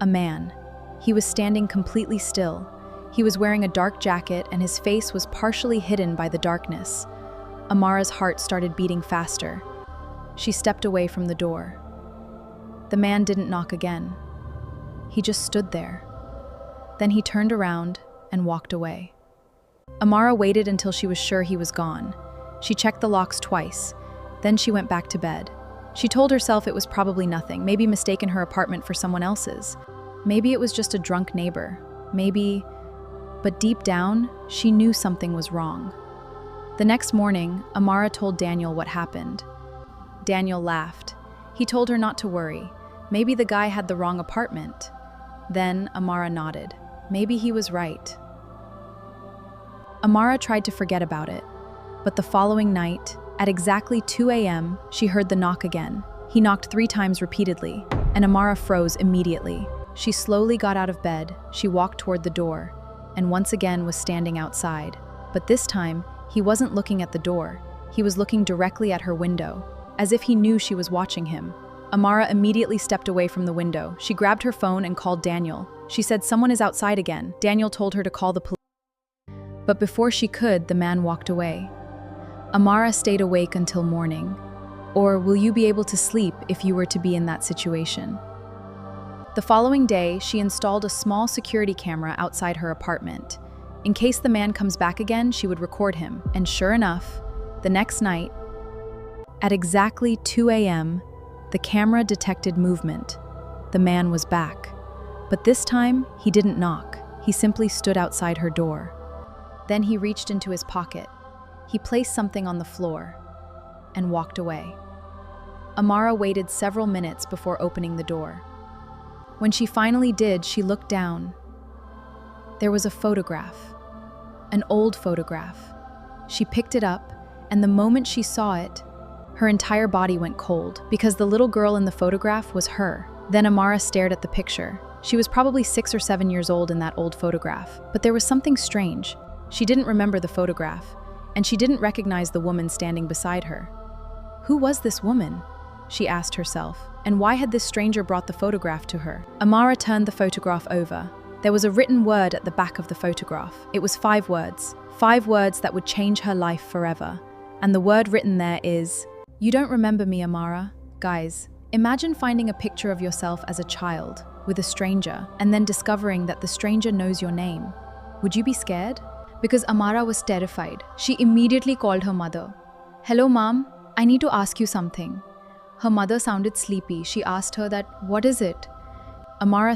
A man. He was standing completely still. He was wearing a dark jacket and his face was partially hidden by the darkness. Amara's heart started beating faster. She stepped away from the door. The man didn't knock again. He just stood there. Then he turned around and walked away. Amara waited until she was sure he was gone. She checked the locks twice. Then she went back to bed. She told herself it was probably nothing, maybe mistaken her apartment for someone else's. Maybe it was just a drunk neighbor. Maybe... But deep down, she knew something was wrong. The next morning, Amara told Daniel what happened. Daniel laughed. He told her not to worry. Maybe the guy had the wrong apartment. Then Amara nodded. Maybe he was right. Amara tried to forget about it. But the following night, at exactly 2 a.m., she heard the knock again. He knocked 3 times repeatedly, and Amara froze immediately. She slowly got out of bed, she walked toward the door, and once again was standing outside. But this time, he wasn't looking at the door. He was looking directly at her window, as if he knew she was watching him. Amara immediately stepped away from the window. She grabbed her phone and called Daniel. She said, "Someone is outside again." Daniel told her to call the police. But before she could, the man walked away. Amara stayed awake until morning. Or will you be able to sleep if you were to be in that situation? The following day, she installed a small security camera outside her apartment. In case the man comes back again, she would record him. And sure enough, the next night, at exactly 2 a.m., the camera detected movement. The man was back. But this time, he didn't knock. He simply stood outside her door. Then he reached into his pocket. He placed something on the floor and walked away. Amara waited several minutes before opening the door. When she finally did, she looked down. There was a photograph, an old photograph. She picked it up, and the moment she saw it, her entire body went cold because the little girl in the photograph was her. Then Amara stared at the picture. She was probably 6 or 7 years old in that old photograph, but there was something strange. She didn't remember the photograph, and she didn't recognize the woman standing beside her. Who was this woman? She asked herself, and why had this stranger brought the photograph to her? Amara turned the photograph over. There was a written word at the back of the photograph. It was 5 words. 5 words that would change her life forever. And the word written there is, "You don't remember me, Amara." Guys, imagine finding a picture of yourself as a child with a stranger and then discovering that the stranger knows your name. Would you be scared? Because Amara was terrified. She immediately called her mother. "Hello, Mom. I need to ask you something." Her mother sounded sleepy. She asked her that, "What is it?" Amara